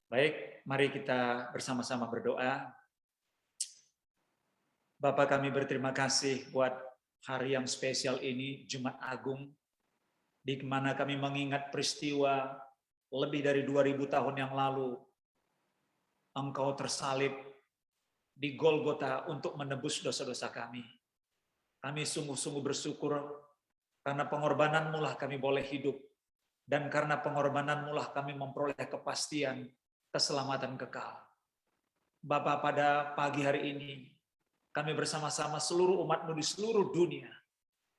Baik, mari kita bersama-sama berdoa. Bapa, kami berterima kasih buat hari yang spesial ini, Jumat Agung, di mana kami mengingat peristiwa lebih dari 2000 tahun yang lalu, Engkau tersalib di Golgota untuk menebus dosa-dosa kami. Kami sungguh-sungguh bersyukur karena pengorbanan-Mu lah kami boleh hidup, dan karena pengorbanan-Mu lah kami memperoleh kepastian keselamatan kekal. Bapa, pada pagi hari ini, kami bersama-sama seluruh umat-Mu di seluruh dunia,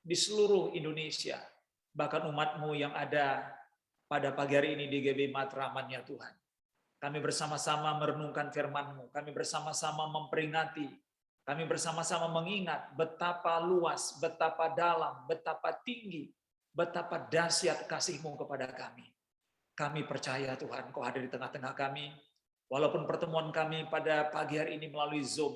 di seluruh Indonesia, bahkan umat-Mu yang ada pada pagi hari ini di GB Matraman, ya Tuhan. Kami bersama-sama merenungkan firman-Mu, kami bersama-sama memperingati, kami bersama-sama mengingat betapa luas, betapa dalam, betapa tinggi, betapa dahsyat kasih-Mu kepada kami. Kami percaya Tuhan, Kau hadir di tengah-tengah kami, walaupun pertemuan kami pada pagi hari ini melalui Zoom,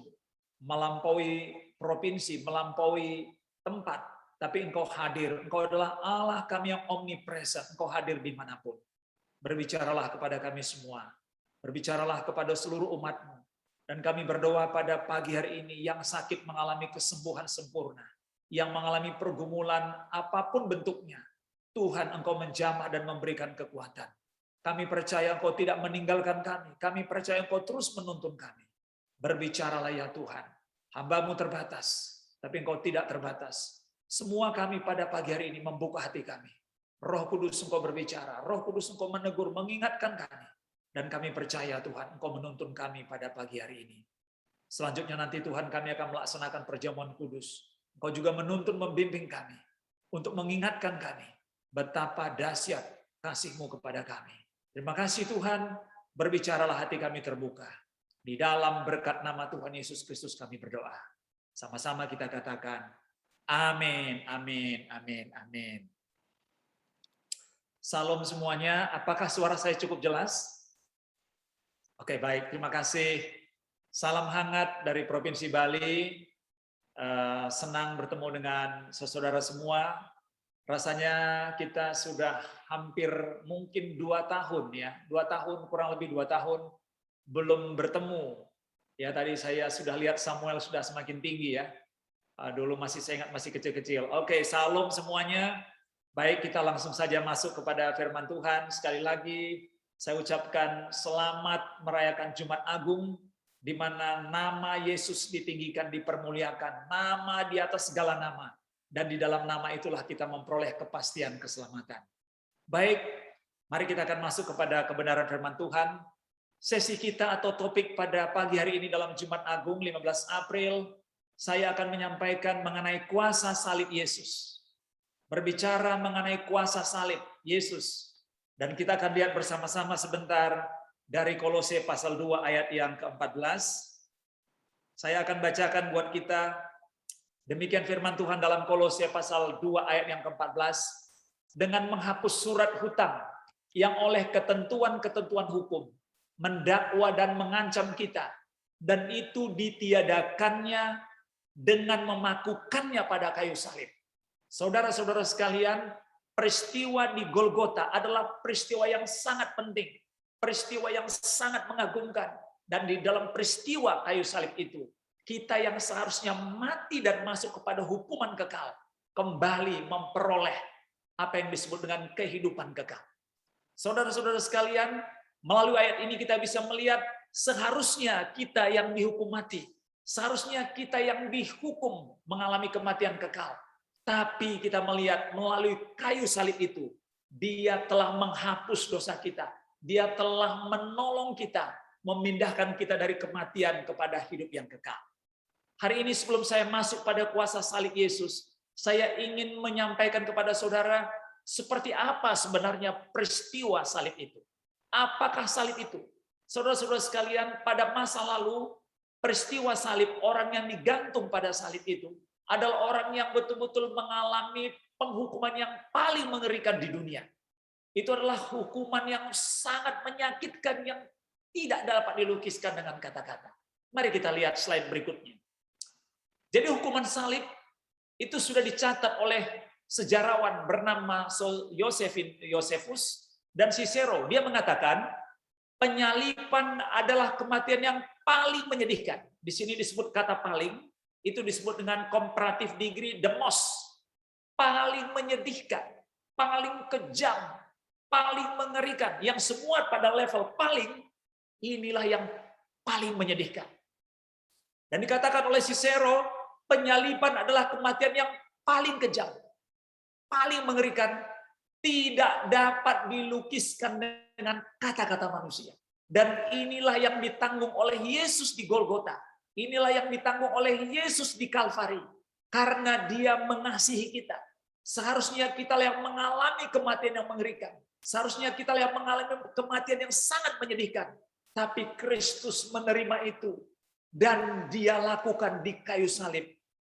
melampaui provinsi, melampaui tempat, tapi Engkau hadir. Engkau adalah Allah kami yang omnipresent. Engkau hadir dimanapun. Berbicaralah kepada kami semua. Berbicaralah kepada seluruh umat-Mu. Dan kami berdoa pada pagi hari ini, yang sakit mengalami kesembuhan sempurna, yang mengalami pergumulan apapun bentuknya, Tuhan, Engkau menjamah dan memberikan kekuatan. Kami percaya Engkau tidak meninggalkan kami. Kami percaya Engkau terus menuntun kami. Berbicaralah ya Tuhan. Hamba-Mu terbatas, tapi Engkau tidak terbatas. Semua kami pada pagi hari ini membuka hati kami. Roh Kudus Engkau berbicara, Roh Kudus Engkau menegur, mengingatkan kami. Dan kami percaya Tuhan, Engkau menuntun kami pada pagi hari ini. Selanjutnya nanti Tuhan, kami akan melaksanakan perjamuan kudus. Engkau juga menuntun, membimbing kami untuk mengingatkan kami betapa dahsyat kasih-Mu kepada kami. Terima kasih Tuhan, berbicaralah, hati kami terbuka. Di dalam berkat nama Tuhan Yesus Kristus kami berdoa. Sama-sama kita katakan, amin, amin, amin, amin. Salam semuanya, apakah suara saya cukup jelas? Oke, baik, terima kasih. Salam hangat dari Provinsi Bali. Senang bertemu dengan saudara semua. Rasanya kita sudah hampir mungkin 2 tahun ya, 2 tahun, kurang lebih 2 tahun belum bertemu. Ya, tadi saya sudah lihat Samuel sudah semakin tinggi ya. Dulu saya ingat masih kecil-kecil. Oke, salam semuanya. Baik, kita langsung saja masuk kepada firman Tuhan. Sekali lagi saya ucapkan selamat merayakan Jumat Agung, di mana nama Yesus ditinggikan, dipermuliakan, nama di atas segala nama. Dan di dalam nama itulah kita memperoleh kepastian keselamatan. Baik, mari kita akan masuk kepada kebenaran firman Tuhan. Sesi kita atau topik pada pagi hari ini dalam Jumat Agung 15 April, saya akan menyampaikan mengenai kuasa salib Yesus. Berbicara mengenai kuasa salib Yesus. Dan kita akan lihat bersama-sama sebentar dari Kolose pasal 2 ayat yang ke-14. Saya akan bacakan buat kita. Demikian firman Tuhan dalam Kolose pasal 2 ayat yang ke-14. Dengan menghapus surat hutang yang oleh ketentuan-ketentuan hukum mendakwa dan mengancam kita, dan itu ditiadakannya dengan memakukannya pada kayu salib. Saudara-saudara sekalian, peristiwa di Golgota adalah peristiwa yang sangat penting, peristiwa yang sangat mengagumkan, dan di dalam peristiwa kayu salib itu, kita yang seharusnya mati dan masuk kepada hukuman kekal, kembali memperoleh apa yang disebut dengan kehidupan kekal. Saudara-saudara sekalian, melalui ayat ini kita bisa melihat seharusnya kita yang dihukum mati, seharusnya kita yang dihukum mengalami kematian kekal. Tapi kita melihat melalui kayu salib itu, Dia telah menghapus dosa kita. Dia telah menolong kita, memindahkan kita dari kematian kepada hidup yang kekal. Hari ini sebelum saya masuk pada kuasa salib Yesus, saya ingin menyampaikan kepada saudara seperti apa sebenarnya peristiwa salib itu. Apakah salib itu? Saudara-saudara sekalian, pada masa lalu peristiwa salib, orang yang digantung pada salib itu adalah orang yang betul-betul mengalami penghukuman yang paling mengerikan di dunia. Itu adalah hukuman yang sangat menyakitkan, yang tidak dapat dilukiskan dengan kata-kata. Mari kita lihat slide berikutnya. Jadi hukuman salib itu sudah dicatat oleh sejarawan bernama Josephus dan Cicero. Dia mengatakan, Penyalipan adalah kematian yang paling menyedihkan. Di sini disebut kata paling, itu disebut dengan comparative degree the most. Paling menyedihkan, paling kejam, paling mengerikan. Yang semua pada level paling, inilah yang paling menyedihkan. Dan dikatakan oleh Cicero, penyalipan adalah kematian yang paling kejam, paling mengerikan, tidak dapat dilukiskan dengan kata-kata manusia. Dan inilah yang ditanggung oleh Yesus di Golgota. Inilah yang ditanggung oleh Yesus di Kalvari. Karena Dia mengasihi kita. Seharusnya kita yang mengalami kematian yang mengerikan. Seharusnya kita yang mengalami kematian yang sangat menyedihkan. Tapi Kristus menerima itu. Dan Dia lakukan di kayu salib.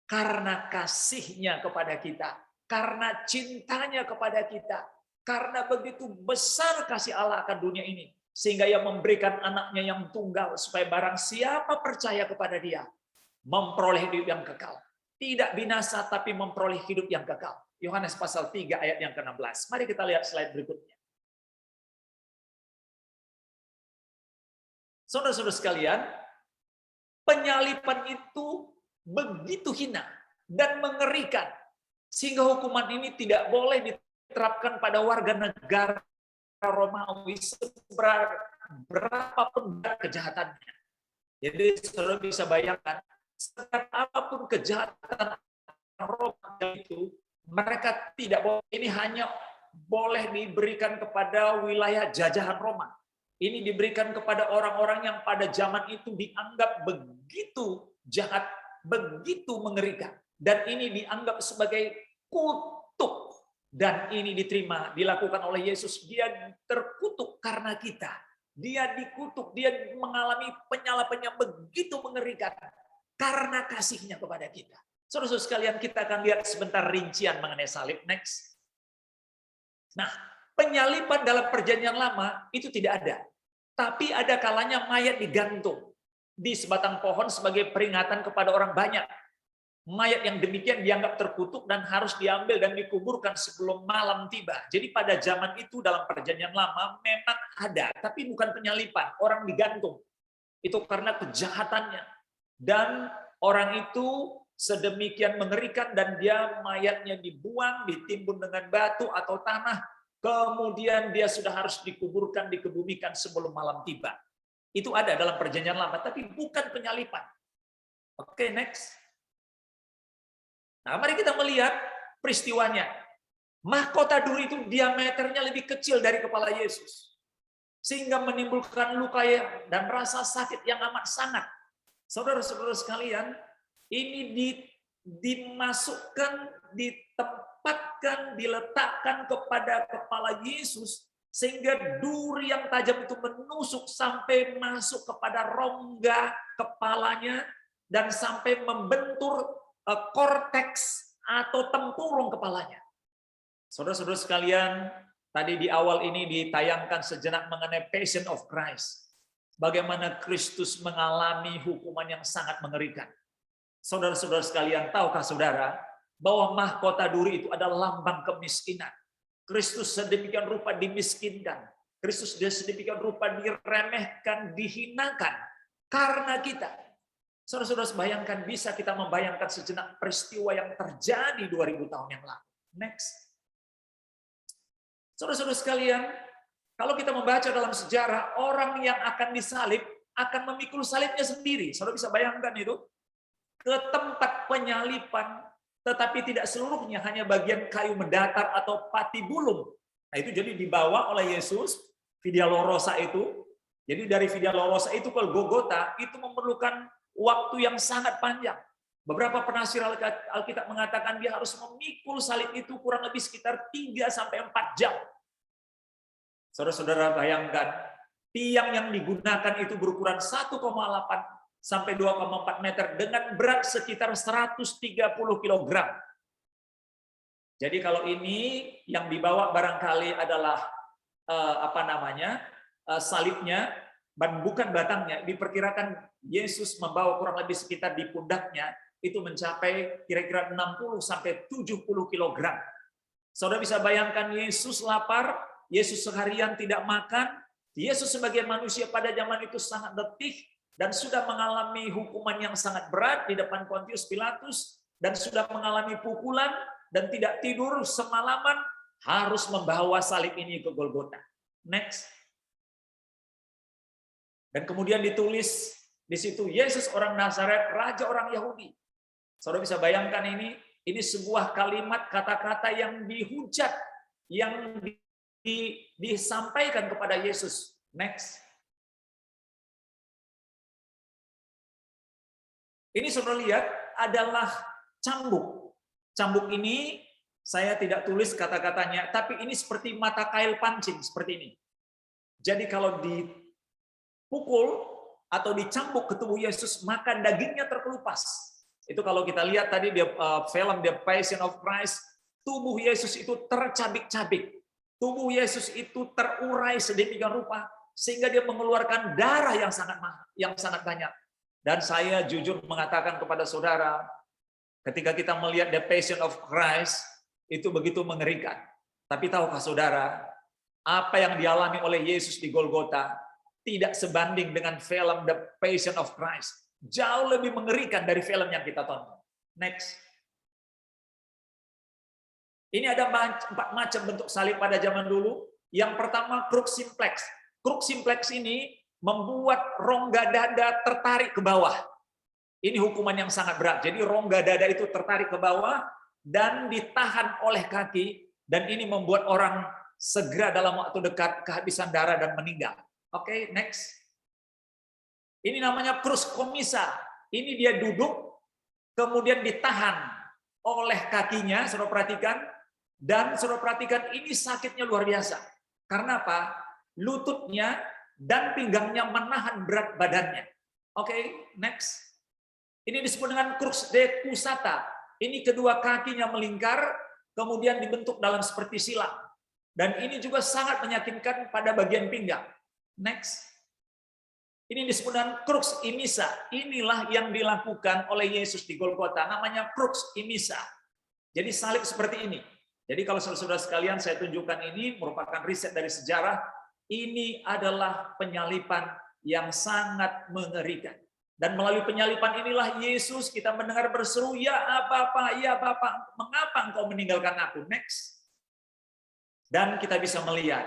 Karena kasih-Nya kepada kita. Karena cintanya kepada kita. Karena begitu besar kasih Allah akan dunia ini. Sehingga Ia memberikan anaknya yang tunggal. Supaya barang siapa percaya kepada Dia. Memperoleh hidup yang kekal. Tidak binasa tapi memperoleh hidup yang kekal. Yohanes pasal 3 ayat yang ke-16. Mari kita lihat slide berikutnya. Saudara-saudara sekalian, penyalipan itu begitu hina dan mengerikan. Sehingga hukuman ini tidak boleh diterapkan pada warga negara Romawi berapapun kejahatannya. Jadi saudara bisa bayangkan, apapun kejahatan Romawi itu, mereka tidak boleh, ini hanya boleh diberikan kepada wilayah jajahan Roma. Ini diberikan kepada orang-orang yang pada zaman itu dianggap begitu jahat, begitu mengerikan. Dan ini dianggap sebagai kutuk. Dan ini diterima, dilakukan oleh Yesus. Dia terkutuk karena kita. Dia dikutuk, dia mengalami penyalapan yang begitu mengerikan. Karena kasih-Nya kepada kita. Saudara-saudara sekalian, kita akan lihat sebentar rincian mengenai salib. Next. Nah, penyalipan dalam perjanjian lama itu tidak ada. Tapi ada kalanya mayat digantung di sebatang pohon sebagai peringatan kepada orang banyak. Mayat yang demikian dianggap terkutuk dan harus diambil dan dikuburkan sebelum malam tiba. Jadi pada zaman itu dalam perjanjian lama memang ada, tapi bukan penyalipan. Orang digantung. Itu karena kejahatannya. Dan orang itu sedemikian mengerikan dan dia mayatnya dibuang, ditimbun dengan batu atau tanah. Kemudian dia sudah harus dikuburkan, dikebumikan sebelum malam tiba. Itu ada dalam perjanjian lama, tapi bukan penyalipan. Oke, next. Nah, mari kita melihat peristiwanya. Mahkota duri itu diameternya lebih kecil dari kepala Yesus. Sehingga menimbulkan luka dan rasa sakit yang amat sangat. Saudara-saudara sekalian, ini dimasukkan, ditempatkan, diletakkan kepada kepala Yesus, sehingga duri yang tajam itu menusuk sampai masuk kepada rongga kepalanya, dan sampai membentur korteks atau tempurung kepalanya. Saudara-saudara sekalian, tadi di awal ini ditayangkan sejenak mengenai Passion of Christ. Bagaimana Kristus mengalami hukuman yang sangat mengerikan. Saudara-saudara sekalian, tahukah saudara bahwa mahkota duri itu adalah lambang kemiskinan. Kristus sedemikian rupa dimiskinkan. Kristus sedemikian rupa diremehkan, dihinakan karena kita. Saudara-saudara bayangkan, bisa kita membayangkan sejenak peristiwa yang terjadi 2000 tahun yang lalu. Next. Saudara-saudara sekalian, kalau kita membaca dalam sejarah, orang yang akan disalib akan memikul salibnya sendiri. Saudara bisa bayangkan itu. Ke tempat penyalipan, tetapi tidak seluruhnya, hanya bagian kayu mendatar atau patibulum. Nah, itu jadi dibawa oleh Yesus, Via Dolorosa itu. Jadi dari Via Dolorosa itu ke Golgota, itu memerlukan waktu yang sangat panjang. Beberapa penafsir Alkitab mengatakan dia harus memikul salib itu kurang lebih sekitar 3-4 jam. Saudara-saudara bayangkan, tiang yang digunakan itu berukuran 1,8 sampai 2,4 meter dengan berat sekitar 130 kg. Jadi kalau ini yang dibawa barangkali adalah salibnya, dan bukan batangnya. Diperkirakan Yesus membawa kurang lebih sekitar di pundaknya itu mencapai kira-kira 60 sampai 70 kg. Saudara bisa bayangkan Yesus lapar, Yesus seharian tidak makan, Yesus sebagai manusia pada zaman itu sangat letih dan sudah mengalami hukuman yang sangat berat di depan Pontius Pilatus dan sudah mengalami pukulan dan tidak tidur semalaman, harus membawa salib ini ke Golgota. Next. Dan kemudian ditulis di situ, Yesus orang Nazaret, raja orang Yahudi. Saudara bisa bayangkan ini sebuah kalimat kata-kata yang dihujat, yang disampaikan kepada Yesus. Next. Ini saudara lihat adalah cambuk. Cambuk ini saya tidak tulis kata-katanya, tapi ini seperti mata kail pancing, seperti ini. Jadi kalau dipukul atau dicambuk ke tubuh Yesus, maka dagingnya terkelupas. Itu kalau kita lihat tadi di film The Passion of Christ, tubuh Yesus itu tercabik-cabik. Tubuh Yesus itu terurai sedemikian rupa sehingga dia mengeluarkan darah yang sangat banyak. Dan saya jujur mengatakan kepada saudara, ketika kita melihat The Passion of Christ, itu begitu mengerikan. Tapi tahukah saudara, apa yang dialami oleh Yesus di Golgota tidak sebanding dengan film The Passion of Christ. Jauh lebih mengerikan dari film yang kita tonton. Next. Ini ada 4 macam bentuk salib pada zaman dulu. Yang pertama, crux simplex. Crux simplex ini membuat rongga dada tertarik ke bawah. Ini hukuman yang sangat berat. Jadi rongga dada itu tertarik ke bawah dan ditahan oleh kaki, dan ini membuat orang segera dalam waktu dekat kehabisan darah dan meninggal. Oke, next. Ini namanya crux commissa. Ini dia duduk, kemudian ditahan oleh kakinya, saudara perhatikan, dan saudara perhatikan ini sakitnya luar biasa. Karena apa? Lututnya dan pinggangnya menahan berat badannya. Oke, next. Ini disebut dengan crux decussata. Ini kedua kakinya melingkar, kemudian dibentuk dalam seperti silang. Dan ini juga sangat menyakitkan pada bagian pinggang. Next. Ini disebut dengan crux imissa. Inilah yang dilakukan oleh Yesus di Golgota. Namanya crux imissa. Jadi salib seperti ini. Jadi kalau saudara-saudara sekalian, saya tunjukkan ini merupakan riset dari sejarah. Ini adalah penyalipan yang sangat mengerikan. Dan melalui penyalipan inilah Yesus kita mendengar berseru, ya Bapa, mengapa engkau meninggalkan aku? Next. Dan kita bisa melihat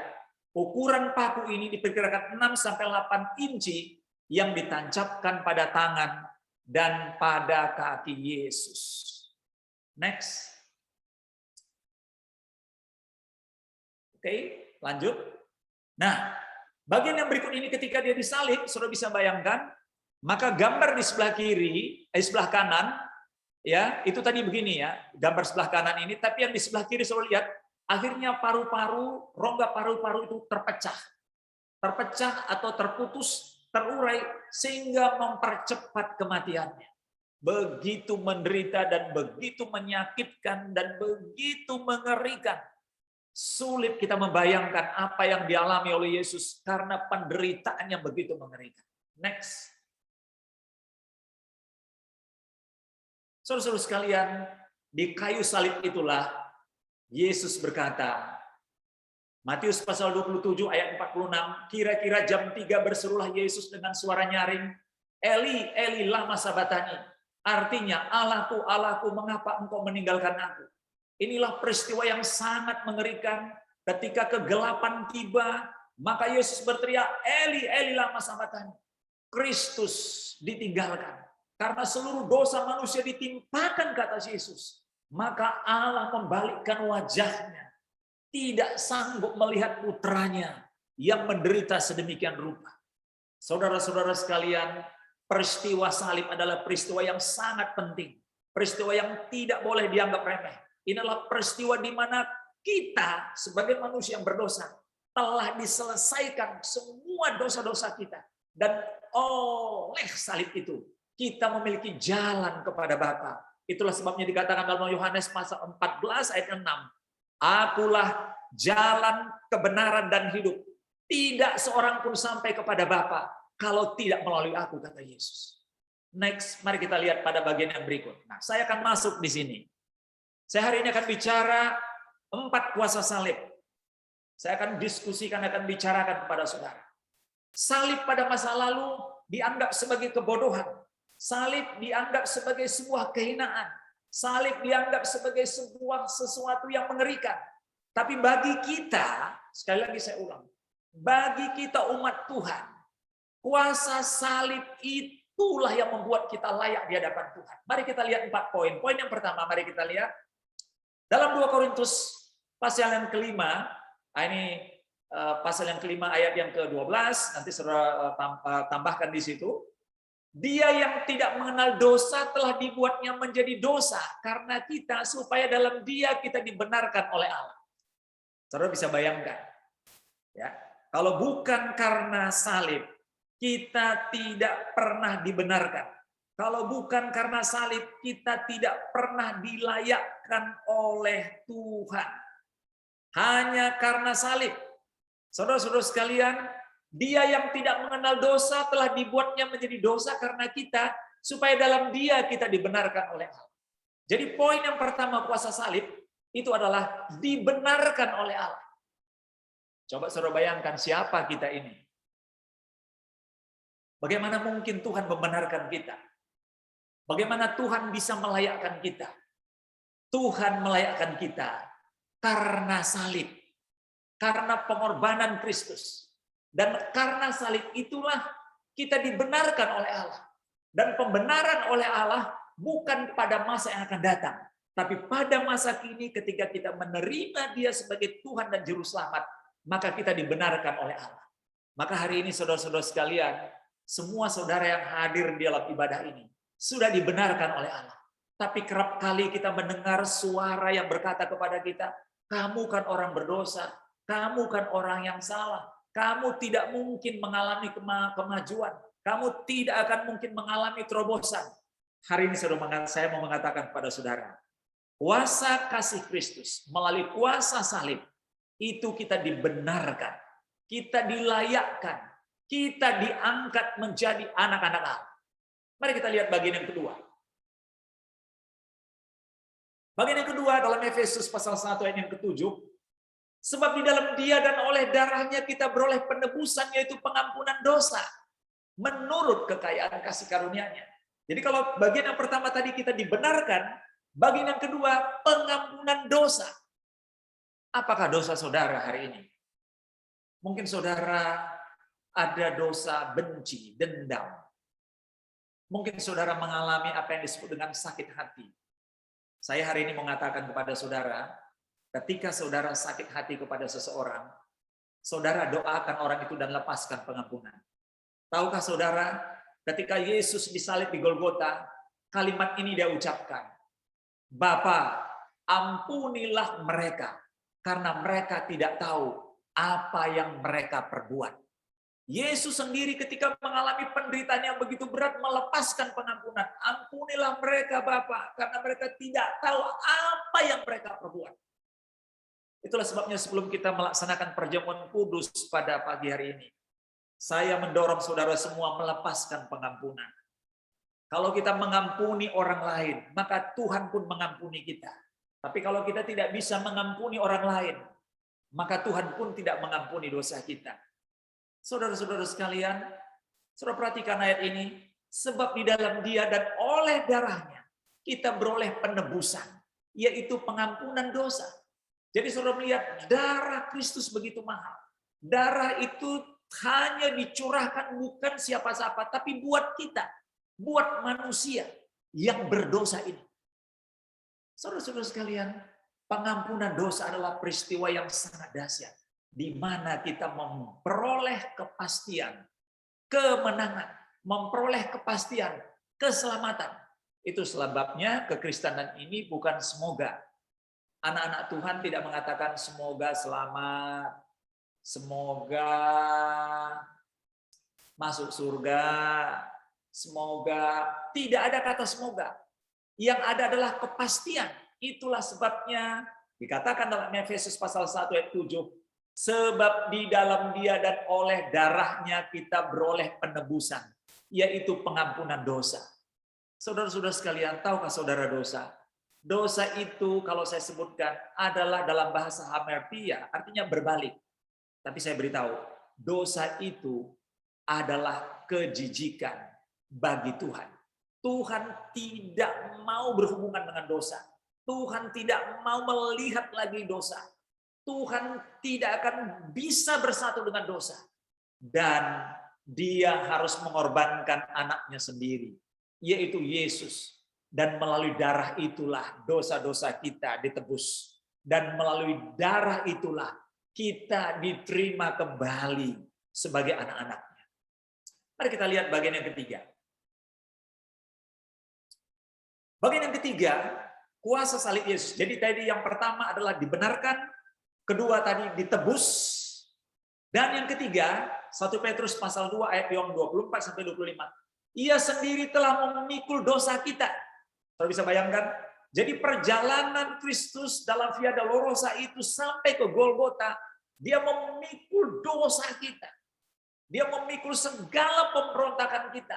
ukuran paku ini diperkirakan 6-8 inci yang ditancapkan pada tangan dan pada kaki Yesus. Next. Oke, lanjut. Nah, bagian yang berikut ini ketika dia disalib, saudara bisa bayangkan, maka gambar di sebelah kiri, sebelah kanan, ya itu tadi begini ya, gambar sebelah kanan ini, tapi yang di sebelah kiri saudara lihat, akhirnya paru-paru, rongga paru-paru itu terpecah atau terputus, terurai, sehingga mempercepat kematiannya. Begitu menderita dan begitu menyakitkan dan begitu mengerikan. Sulit kita membayangkan apa yang dialami oleh Yesus karena penderitaannya begitu mengerikan. Next. Saudara-saudara sekalian, di kayu salib itulah Yesus berkata, Matius pasal 27 ayat 46, kira-kira jam 3 berserulah Yesus dengan suara nyaring, Eli, Eli, lama sabatani. Artinya, Allahku, Allahku, mengapa engkau meninggalkan aku? Inilah peristiwa yang sangat mengerikan ketika kegelapan tiba, maka Yesus berteriak, Eli, Eli, lama sabatani. Kristus ditinggalkan. Karena seluruh dosa manusia ditimpakan, kata Yesus. Maka Allah membalikkan wajahnya. Tidak sanggup melihat putranya yang menderita sedemikian rupa. Saudara-saudara sekalian, peristiwa salib adalah peristiwa yang sangat penting. Peristiwa yang tidak boleh dianggap remeh. Inilah peristiwa di mana kita sebagai manusia yang berdosa telah diselesaikan semua dosa-dosa kita. Dan oleh salib itu, kita memiliki jalan kepada Bapa. Itulah sebabnya dikatakan dalam Yohanes pasal 14 ayat 6. Akulah jalan, kebenaran, dan hidup. Tidak seorang pun sampai kepada Bapa kalau tidak melalui aku, kata Yesus. Next, mari kita lihat pada bagian yang berikut. Nah, saya akan masuk di sini. Saya hari ini akan bicara 4 kuasa salib. Saya akan diskusikan, akan bicarakan kepada saudara. Salib pada masa lalu dianggap sebagai kebodohan. Salib dianggap sebagai sebuah kehinaan. Salib dianggap sebagai sebuah sesuatu yang mengerikan. Tapi bagi kita, sekali lagi saya ulang, bagi kita umat Tuhan, kuasa salib itulah yang membuat kita layak di hadapan Tuhan. Mari kita lihat 4 poin. Poin yang pertama, mari kita lihat. Dalam 2 Korintus pasal yang kelima, ini pasal yang kelima ayat yang ke-12, nanti saudara tambahkan di situ. Dia yang tidak mengenal dosa telah dibuatnya menjadi dosa karena kita, supaya dalam dia kita dibenarkan oleh Allah. Saudara bisa bayangkan, ya, kalau bukan karena salib, kita tidak pernah dibenarkan. Kalau bukan karena salib, kita tidak pernah dilayakkan oleh Tuhan. Hanya karena salib. Saudara-saudara sekalian, dia yang tidak mengenal dosa telah dibuatnya menjadi dosa karena kita, supaya dalam dia kita dibenarkan oleh Allah. Jadi poin yang pertama kuasa salib, itu adalah dibenarkan oleh Allah. Coba saudara bayangkan siapa kita ini. Bagaimana mungkin Tuhan membenarkan kita? Bagaimana Tuhan bisa melayakkan kita? Tuhan melayakkan kita karena salib. Karena pengorbanan Kristus. Dan karena salib itulah kita dibenarkan oleh Allah. Dan pembenaran oleh Allah bukan pada masa yang akan datang. Tapi pada masa kini ketika kita menerima dia sebagai Tuhan dan Juru Selamat, maka kita dibenarkan oleh Allah. Maka hari ini saudara-saudara sekalian, semua saudara yang hadir di dalam ibadah ini sudah dibenarkan oleh Allah. Tapi kerap kali kita mendengar suara yang berkata kepada kita, kamu kan orang berdosa, kamu kan orang yang salah, kamu tidak mungkin mengalami kemajuan, kamu tidak akan mungkin mengalami terobosan. Hari ini saya mau mengatakan kepada saudara, kuasa kasih Kristus melalui kuasa salib itu kita dibenarkan, kita dilayakkan, kita diangkat menjadi anak-anak Allah. Mari kita lihat bagian yang kedua. Bagian yang kedua dalam Efesus pasal 1 ayat yang ke-7. Sebab di dalam dia dan oleh darahnya kita beroleh penebusan, yaitu pengampunan dosa. Menurut kekayaan kasih karunia-Nya. Jadi kalau bagian yang pertama tadi kita dibenarkan, bagian yang kedua pengampunan dosa. Apakah dosa saudara hari ini? Mungkin saudara ada dosa benci, dendam. Mungkin saudara mengalami apa yang disebut dengan sakit hati. Saya hari ini mengatakan kepada saudara, ketika saudara sakit hati kepada seseorang, saudara doakan orang itu dan lepaskan pengampunan. Tahukah saudara, ketika Yesus disalib di Golgota, kalimat ini dia ucapkan, Bapa, ampunilah mereka, karena mereka tidak tahu apa yang mereka perbuat. Yesus sendiri ketika mengalami penderitaan yang begitu berat melepaskan pengampunan. Ampunilah mereka Bapa, karena mereka tidak tahu apa yang mereka perbuat. Itulah sebabnya sebelum kita melaksanakan perjamuan kudus pada pagi hari ini, saya mendorong saudara semua melepaskan pengampunan. Kalau kita mengampuni orang lain, maka Tuhan pun mengampuni kita. Tapi kalau kita tidak bisa mengampuni orang lain, maka Tuhan pun tidak mengampuni dosa kita. Saudara-saudara sekalian, saudara perhatikan ayat ini, sebab di dalam dia dan oleh darahnya kita beroleh penebusan, yaitu pengampunan dosa. Jadi saudara melihat darah Kristus begitu mahal. Darah itu hanya dicurahkan bukan siapa-siapa, tapi buat kita, buat manusia yang berdosa ini. Saudara-saudara sekalian, pengampunan dosa adalah peristiwa yang sangat dahsyat, di mana kita memperoleh kepastian, kemenangan, memperoleh kepastian, keselamatan. Itu sebabnya kekristenan ini bukan semoga. Anak-anak Tuhan tidak mengatakan semoga selamat, semoga masuk surga, semoga. Tidak ada kata semoga. Yang ada adalah kepastian. Itulah sebabnya dikatakan dalam Efesus pasal 1 ayat 7, sebab di dalam dia dan oleh darahnya kita beroleh penebusan, yaitu pengampunan dosa. Saudara-saudara sekalian, tahukah saudara dosa? Dosa itu kalau saya sebutkan adalah dalam bahasa Hamertia, artinya berbalik. Tapi saya beritahu, dosa itu adalah kejijikan bagi Tuhan. Tuhan tidak mau berhubungan dengan dosa. Tuhan tidak mau melihat lagi dosa. Tuhan tidak akan bisa bersatu dengan dosa. Dan dia harus mengorbankan anaknya sendiri, yaitu Yesus. Dan melalui darah itulah dosa-dosa kita ditebus. Dan melalui darah itulah kita diterima kembali sebagai anak-anaknya. Mari kita lihat bagian yang ketiga. Bagian yang ketiga, kuasa salib Yesus. Jadi tadi yang pertama adalah dibenarkan, kedua tadi ditebus, dan yang ketiga, 1 Petrus pasal 2 ayat yang 24 sampai 25. Ia sendiri telah memikul dosa kita. Saudara bisa bayangkan? Jadi perjalanan Kristus dalam Via Dolorosa itu sampai ke Golgota, dia memikul dosa kita. Dia memikul segala pemberontakan kita.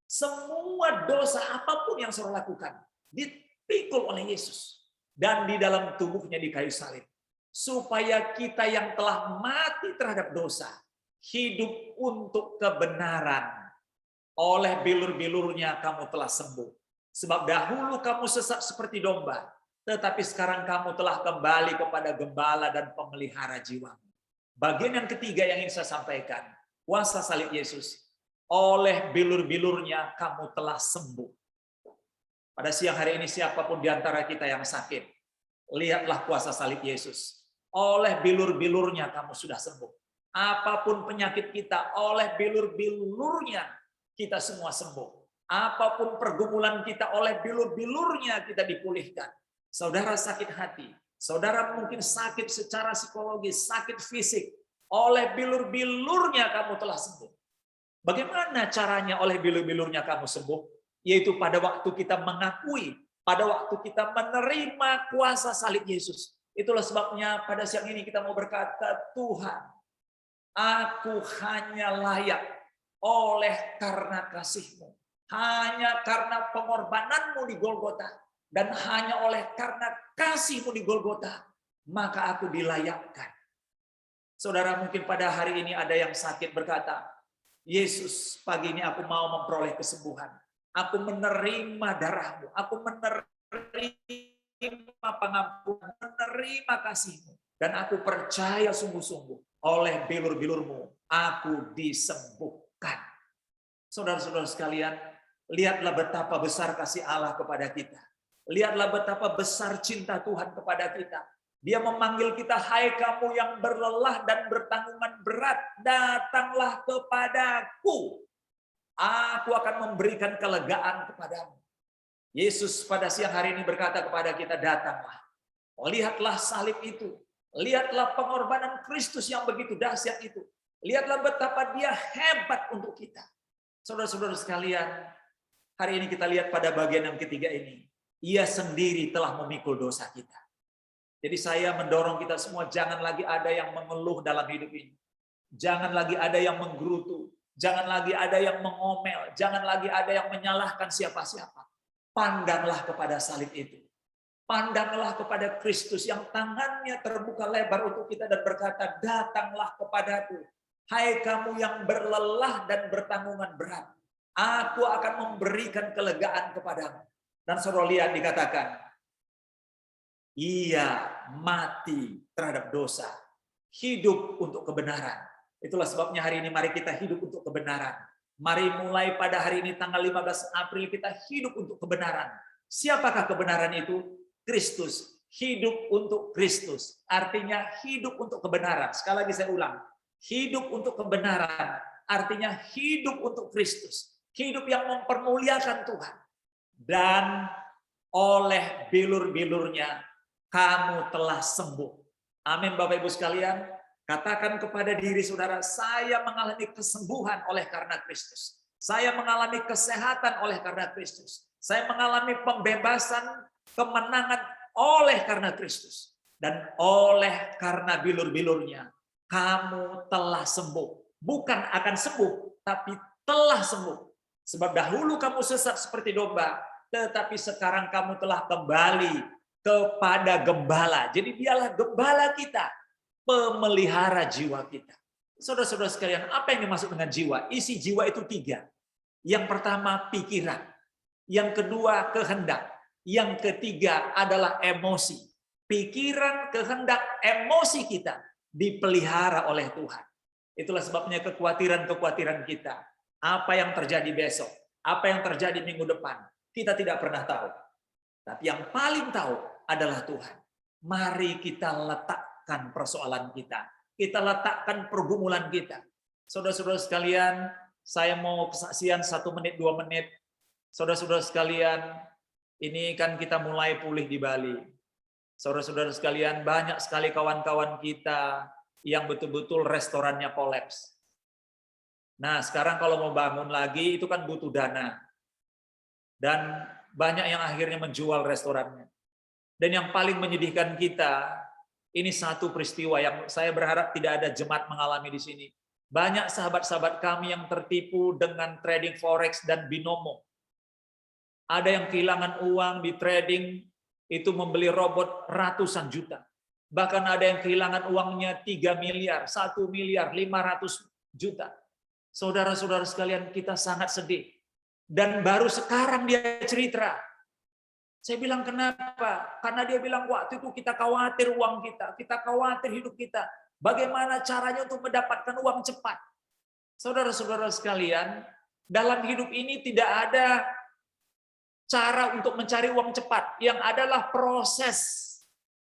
Semua dosa apapun yang saudara lakukan dipikul oleh Yesus. Dan di dalam tubuhnya di kayu salib. Supaya kita yang telah mati terhadap dosa, hidup untuk kebenaran. Oleh bilur-bilurnya kamu telah sembuh. Sebab dahulu kamu sesat seperti domba, tetapi sekarang kamu telah kembali kepada gembala dan pemelihara jiwa. Bagian yang ketiga yang ingin saya sampaikan, kuasa salib Yesus. Oleh bilur-bilurnya kamu telah sembuh. Pada siang hari ini siapapun di antara kita yang sakit, lihatlah kuasa salib Yesus. Oleh bilur-bilurnya kamu sudah sembuh. Apapun penyakit kita, oleh bilur-bilurnya kita semua sembuh. Apapun pergumulan kita, oleh bilur-bilurnya kita dipulihkan. Saudara sakit hati, saudara mungkin sakit secara psikologis, sakit fisik, oleh bilur-bilurnya kamu telah sembuh. Bagaimana caranya oleh bilur-bilurnya kamu sembuh? Yaitu pada waktu kita mengakui, pada waktu kita menerima kuasa salib Yesus. Itulah sebabnya pada siang ini kita mau berkata, Tuhan, aku hanya layak oleh karena kasih-Mu. Hanya karena pengorbananmu di Golgota. Dan hanya oleh karena kasih-Mu di Golgota, maka aku dilayakkan. Saudara mungkin pada hari ini ada yang sakit berkata, Yesus, pagi ini aku mau memperoleh kesembuhan. Aku menerima darah-Mu. Aku menerima pengampunan, menerima kasih-Mu. Dan aku percaya sungguh-sungguh, oleh bilur-bilur-Mu, aku disembuhkan. Saudara-saudara sekalian, lihatlah betapa besar kasih Allah kepada kita. Lihatlah betapa besar cinta Tuhan kepada kita. Dia memanggil kita, hai kamu yang berlelah dan bertanggungan berat, datanglah kepadaku. Aku akan memberikan kelegaan kepadamu. Yesus pada siang hari ini berkata kepada kita, datanglah. Lihatlah salib itu. Lihatlah pengorbanan Kristus yang begitu dahsyat itu. Lihatlah betapa dia hebat untuk kita. Saudara-saudara sekalian, hari ini kita lihat pada bagian yang ketiga ini. Ia sendiri telah memikul dosa kita. Jadi saya mendorong kita semua, jangan lagi ada yang mengeluh dalam hidup ini. Jangan lagi ada yang menggerutu. Jangan lagi ada yang mengomel. Jangan lagi ada yang menyalahkan siapa-siapa. Pandanglah kepada salib itu. Pandanglah kepada Kristus yang tangannya terbuka lebar untuk kita dan berkata, datanglah kepadaku. Hai kamu yang berlelah dan bertanggungan berat. Aku akan memberikan kelegaan kepadamu. Dan saudara lihat dikatakan, ia mati terhadap dosa, hidup untuk kebenaran. Itulah sebabnya hari ini mari kita hidup untuk kebenaran. Mari mulai pada hari ini tanggal 15 April kita hidup untuk kebenaran. Siapakah kebenaran itu? Kristus. Hidup untuk Kristus. Artinya hidup untuk kebenaran. Sekali lagi saya ulang. Hidup untuk kebenaran. Artinya hidup untuk Kristus. Hidup yang mempermuliakan Tuhan. Dan oleh bilur-bilurnya kamu telah sembuh. Amin Bapak Ibu sekalian. Katakan kepada diri saudara, saya mengalami kesembuhan oleh karena Kristus. Saya mengalami kesehatan oleh karena Kristus. Saya mengalami pembebasan, kemenangan oleh karena Kristus. Dan oleh karena bilur-bilurnya, kamu telah sembuh. Bukan akan sembuh, tapi telah sembuh. Sebab dahulu kamu sesat seperti domba, tetapi sekarang kamu telah kembali kepada gembala. Jadi dialah gembala kita, pemelihara jiwa kita. Saudara-saudara sekalian, apa yang dimaksud dengan jiwa? Isi jiwa itu 3. Yang pertama pikiran, yang kedua kehendak, yang ketiga adalah emosi. Pikiran, kehendak, emosi kita dipelihara oleh Tuhan. Itulah sebabnya kekhawatiran-kekhawatiran kita. Apa yang terjadi besok, apa yang terjadi minggu depan, kita tidak pernah tahu. Tapi yang paling tahu adalah Tuhan. Mari kita letakkan persoalan kita. Kita letakkan pergumulan kita. Saudara-saudara sekalian, saya mau kesaksian 1 menit, 2 menit. Saudara-saudara sekalian, ini kan kita mulai pulih di Bali. Saudara-saudara sekalian, banyak sekali kawan-kawan kita yang betul-betul restorannya kolaps. Nah, sekarang kalau mau bangun lagi, itu kan butuh dana. Dan banyak yang akhirnya menjual restorannya. Dan yang paling menyedihkan kita, ini satu peristiwa yang saya berharap tidak ada jemaat mengalami di sini. Banyak sahabat-sahabat kami yang tertipu dengan trading forex dan binomo. Ada yang kehilangan uang di trading, itu membeli robot ratusan juta. Bahkan ada yang kehilangan uangnya 3 miliar, 1 miliar, 500 juta. Saudara-saudara sekalian, kita sangat sedih. Dan baru sekarang dia cerita. Saya bilang kenapa? Karena dia bilang waktu itu kita khawatir uang kita khawatir hidup kita. Bagaimana caranya untuk mendapatkan uang cepat? Saudara-saudara sekalian, dalam hidup ini tidak ada cara untuk mencari uang cepat. Yang adalah proses.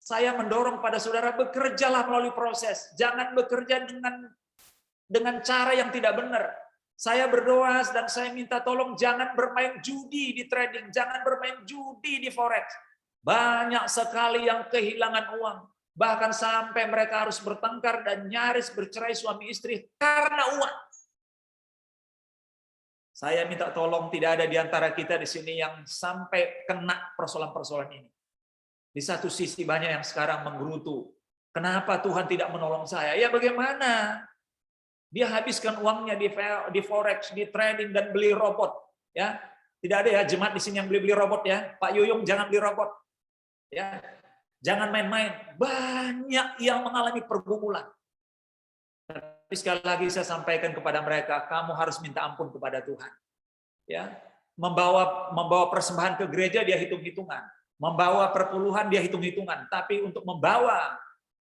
Saya mendorong pada saudara, bekerjalah melalui proses. Jangan bekerja dengan cara yang tidak benar. Saya berdoa dan saya minta tolong jangan bermain judi di trading, jangan bermain judi di forex. Banyak sekali yang kehilangan uang, bahkan sampai mereka harus bertengkar dan nyaris bercerai suami istri karena uang. Saya minta tolong tidak ada di antara kita di sini yang sampai kena persoalan-persoalan ini. Di satu sisi banyak yang sekarang menggerutu. Kenapa Tuhan tidak menolong saya? Ya bagaimana? Dia habiskan uangnya di forex, di trading dan beli robot, ya. Tidak ada ya jemaat di sini yang beli robot ya. Pak Yoyong jangan beli robot. Ya. Jangan main-main. Banyak yang mengalami pergumulan. Tapi sekali lagi saya sampaikan kepada mereka, kamu harus minta ampun kepada Tuhan. Ya. Membawa persembahan ke gereja dia hitung-hitungan. Membawa perpuluhan dia hitung-hitungan. Tapi untuk membawa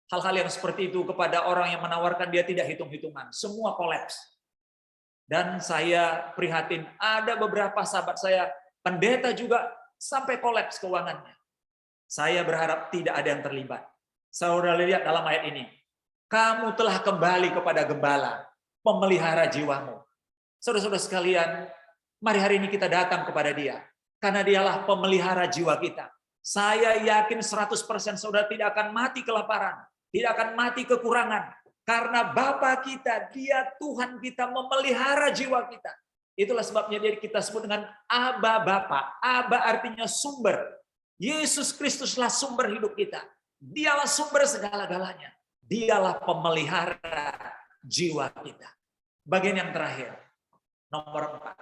hal-hal yang seperti itu kepada orang yang menawarkan dia tidak hitung-hitungan. Semua kolaps. Dan saya prihatin, ada beberapa sahabat saya, pendeta juga sampai kolaps keuangannya. Saya berharap tidak ada yang terlibat. Saudara lihat dalam ayat ini. Kamu telah kembali kepada gembala, pemelihara jiwamu. Saudara-saudara sekalian, mari hari ini kita datang kepada dia. Karena dialah pemelihara jiwa kita. Saya yakin 100% saudara tidak akan mati kelaparan. Tidak akan mati kekurangan. Karena Bapa kita, dia Tuhan kita memelihara jiwa kita. Itulah sebabnya dia kita sebut dengan Aba Bapa. Aba artinya sumber. Yesus Kristuslah sumber hidup kita. Dialah sumber segala-galanya. Dialah pemelihara jiwa kita. Bagian yang terakhir. Nomor 4.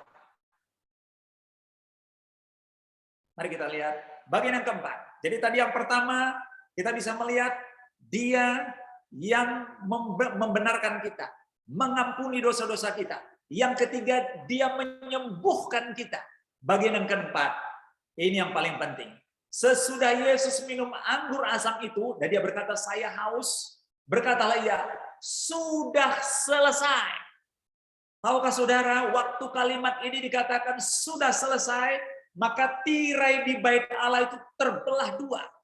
Mari kita lihat. Bagian yang keempat. Jadi tadi yang pertama, kita bisa melihat dia yang membenarkan kita, mengampuni dosa-dosa kita. Yang ketiga, dia menyembuhkan kita. Bagian yang keempat, ini yang paling penting. Sesudah Yesus minum anggur asam itu, dan dia berkata, saya haus, berkatalah ia, sudah selesai. Tahukah saudara, waktu kalimat ini dikatakan sudah selesai, maka tirai di bait Allah itu terbelah 2.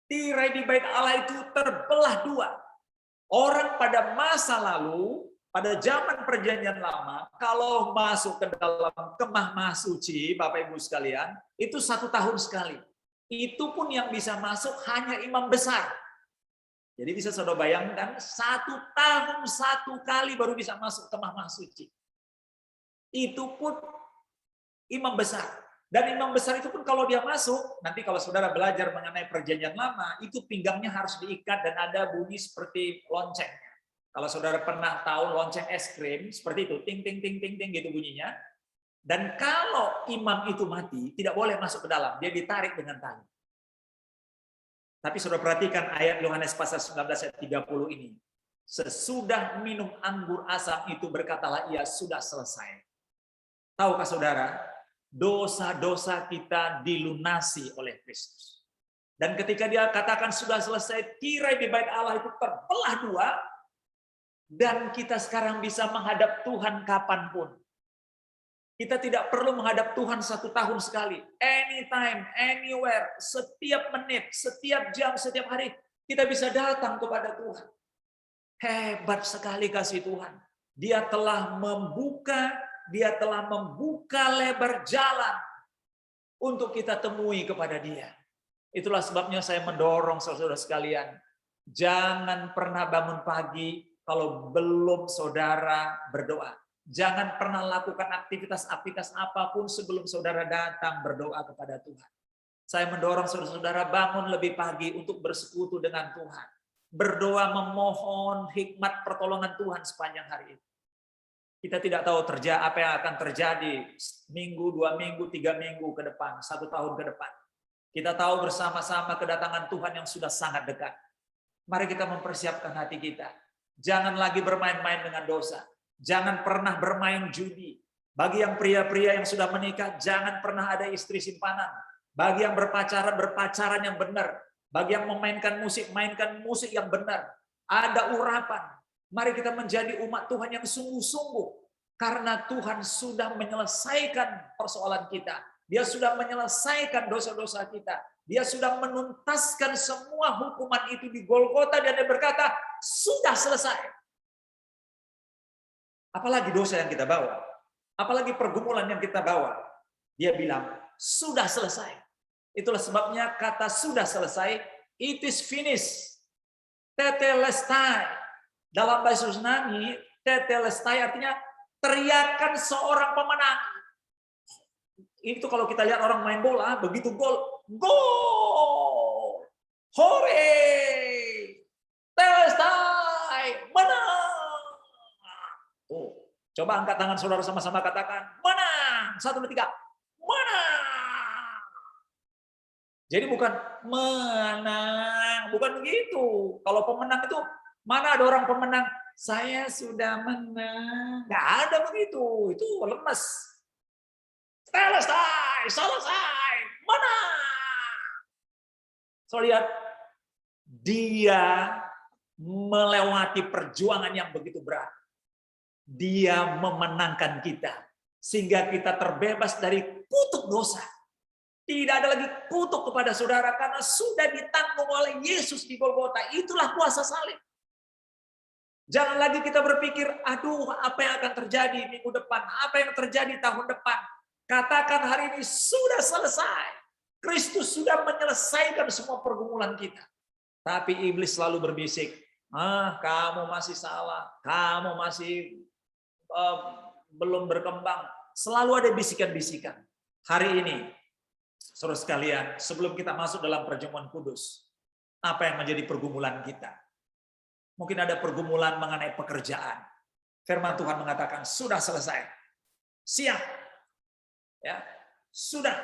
Tirai di bait Allah itu terbelah 2. Orang pada masa lalu, pada zaman perjanjian lama, kalau masuk ke dalam kemah Maha Suci, Bapak Ibu sekalian, itu 1 tahun sekali. Itu pun yang bisa masuk hanya imam besar. Jadi bisa saudara bayangkan, 1 tahun 1 kali baru bisa masuk kemah Maha Suci. Itu pun imam besar. Dan imam besar itu pun kalau dia masuk, nanti kalau saudara belajar mengenai perjanjian lama, itu pinggangnya harus diikat dan ada bunyi seperti lonceng. Kalau saudara pernah tahu lonceng es krim, seperti itu, ting ting ting ting ting gitu bunyinya. Dan kalau imam itu mati, tidak boleh masuk ke dalam, dia ditarik dengan tali. Tapi saudara perhatikan ayat Yohanes pasal 19 ayat 30 ini. Sesudah minum anggur asam itu berkatalah ia sudah selesai. Tahukah saudara, dosa-dosa kita dilunasi oleh Kristus. Dan ketika dia katakan sudah selesai, tirai di bait Allah itu terbelah dua, dan kita sekarang bisa menghadap Tuhan kapanpun. Kita tidak perlu menghadap Tuhan 1 tahun sekali. Anytime, anywhere, setiap menit, setiap jam, setiap hari, kita bisa datang kepada Tuhan. Hebat sekali kasih Tuhan. Dia telah membuka lebar jalan untuk kita temui kepada Dia. Itulah sebabnya saya mendorong saudara sekalian, jangan pernah bangun pagi kalau belum saudara berdoa. Jangan pernah lakukan aktivitas-aktivitas apapun sebelum saudara datang berdoa kepada Tuhan. Saya mendorong saudara-saudara bangun lebih pagi untuk bersekutu dengan Tuhan. Berdoa memohon hikmat pertolongan Tuhan sepanjang hari ini. Kita tidak tahu apa yang akan terjadi minggu, 2 minggu, 3 minggu ke depan, 1 tahun ke depan. Kita tahu bersama-sama kedatangan Tuhan yang sudah sangat dekat. Mari kita mempersiapkan hati kita. Jangan lagi bermain-main dengan dosa. Jangan pernah bermain judi. Bagi yang pria-pria yang sudah menikah, jangan pernah ada istri simpanan. Bagi yang berpacaran yang benar. Bagi yang memainkan musik, mainkan musik yang benar. Ada urapan. Mari kita menjadi umat Tuhan yang sungguh-sungguh. Karena Tuhan sudah menyelesaikan persoalan kita. Dia sudah menyelesaikan dosa-dosa kita. Dia sudah menuntaskan semua hukuman itu di Golgota. Dan dia berkata, sudah selesai. Apalagi dosa yang kita bawa. Apalagi pergumulan yang kita bawa. Dia bilang, sudah selesai. Itulah sebabnya kata sudah selesai, it is finished. Tetelestai. Dalam bahasa Yunani, tetelestai artinya teriakan seorang pemenang. Itu kalau kita lihat orang main bola, begitu gol, gol, hore, telestai, menang. Oh, coba angkat tangan saudara sama-sama katakan, menang. 1, 2, 3, menang. Jadi bukan menang, bukan begitu. Kalau pemenang itu, mana ada orang pemenang? Saya sudah menang. Nggak ada begitu, itu lemes. Selesai, menang. So lihat, dia melewati perjuangan yang begitu berat. Dia memenangkan kita. Sehingga kita terbebas dari kutuk dosa. Tidak ada lagi kutuk kepada saudara karena sudah ditanggung oleh Yesus di Golgota. Itulah kuasa salib. Jangan lagi kita berpikir, aduh apa yang akan terjadi minggu depan, apa yang terjadi tahun depan. Katakan hari ini sudah selesai. Kristus sudah menyelesaikan semua pergumulan kita. Tapi iblis selalu berbisik, kamu masih salah, kamu masih belum berkembang. Selalu ada bisikan-bisikan. Hari ini, saudara sekalian, sebelum kita masuk dalam perjamuan kudus, apa yang menjadi pergumulan kita? Mungkin ada pergumulan mengenai pekerjaan. Firman Tuhan mengatakan, sudah selesai. Siap. Ya, sudah.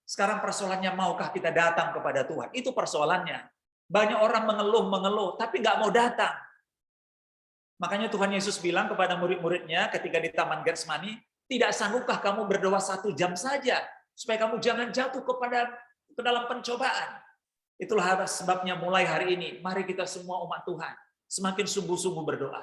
Sekarang persoalannya, maukah kita datang kepada Tuhan? Itu persoalannya. Banyak orang mengeluh, tapi nggak mau datang. Makanya Tuhan Yesus bilang kepada murid-muridnya ketika di Taman Getsemani, tidak sanggupkah kamu berdoa 1 jam saja? Supaya kamu jangan jatuh ke dalam pencobaan. Itulah sebabnya mulai hari ini, mari kita semua umat Tuhan semakin sungguh-sungguh berdoa.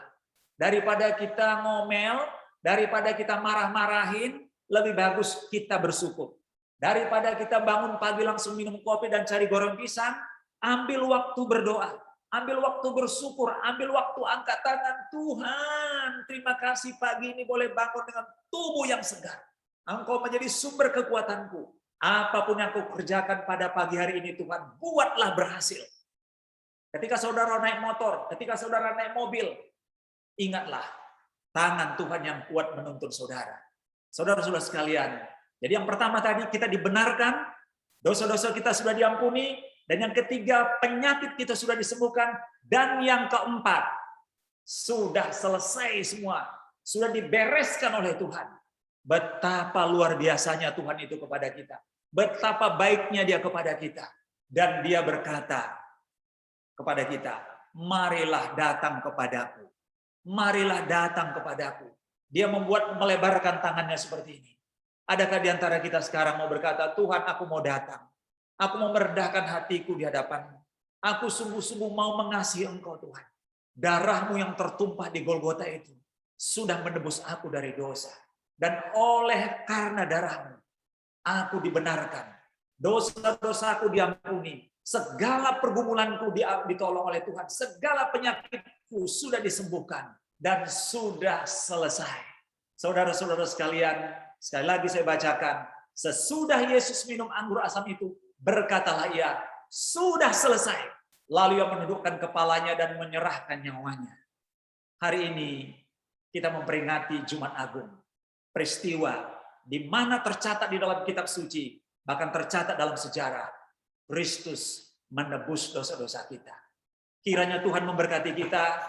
Daripada kita ngomel, daripada kita marah-marahin, lebih bagus kita bersyukur. Daripada kita bangun pagi langsung minum kopi dan cari goreng pisang, ambil waktu berdoa, ambil waktu bersyukur, ambil waktu angkat tangan. Tuhan, terima kasih pagi ini boleh bangun dengan tubuh yang segar. Engkau menjadi sumber kekuatanku. Apapun yang kau kerjakan pada pagi hari ini, Tuhan, buatlah berhasil. Ketika saudara naik motor, ketika saudara naik mobil, ingatlah, tangan Tuhan yang kuat menuntun saudara. Saudara-saudara sekalian, jadi yang pertama tadi kita dibenarkan, dosa-dosa kita sudah diampuni, dan yang ketiga penyakit kita sudah disembuhkan, dan yang keempat, sudah selesai semua, sudah dibereskan oleh Tuhan. Betapa luar biasanya Tuhan itu kepada kita. Betapa baiknya Dia kepada kita. Dan Dia berkata kepada kita, marilah datang kepadaku. Marilah datang kepadaku. Dia melebarkan tangannya seperti ini. Adakah di antara kita sekarang mau berkata, Tuhan aku mau datang. Aku mau merendahkan hatiku di hadapan-Mu. Aku sungguh-sungguh mau mengasihi Engkau Tuhan. Darah-Mu yang tertumpah di Golgota itu sudah menebus aku dari dosa. Dan oleh karena darah-Mu, aku dibenarkan. Dosa-dosaku diampuni. Segala pergumulanku ditolong oleh Tuhan. Segala penyakitku sudah disembuhkan. Dan sudah selesai. Saudara-saudara sekalian, sekali lagi saya bacakan. Sesudah Yesus minum anggur asam itu, berkatalah ia, sudah selesai. Lalu ia menundukkan kepalanya dan menyerahkan nyawanya. Hari ini kita memperingati Jumat Agung. Peristiwa di mana tercatat di dalam kitab suci, bahkan tercatat dalam sejarah, Kristus menebus dosa-dosa kita. Kiranya Tuhan memberkati kita,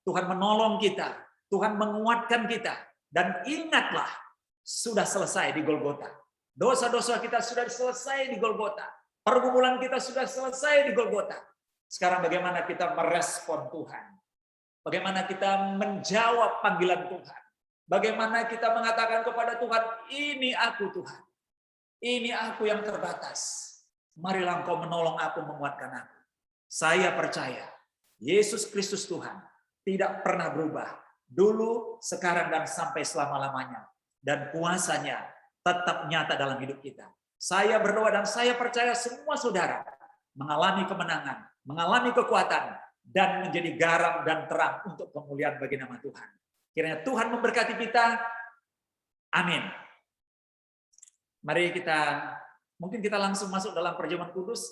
Tuhan menolong kita, Tuhan menguatkan kita. Dan ingatlah, sudah selesai di Golgota. Dosa-dosa kita sudah selesai di Golgota. Pergumulan kita sudah selesai di Golgota. Sekarang bagaimana kita merespon Tuhan? Bagaimana kita menjawab panggilan Tuhan? Bagaimana kita mengatakan kepada Tuhan, ini aku Tuhan. Ini aku yang terbatas. Marilah Engkau menolong aku, menguatkan aku. Saya percaya, Yesus Kristus Tuhan tidak pernah berubah. Dulu, sekarang, dan sampai selama-lamanya. Dan kuasanya tetap nyata dalam hidup kita. Saya berdoa dan saya percaya semua saudara mengalami kemenangan, mengalami kekuatan, dan menjadi garam dan terang untuk kemuliaan bagi nama Tuhan. Kiranya Tuhan memberkati kita. Amin. Mari mungkin kita langsung masuk dalam perjamuan kudus.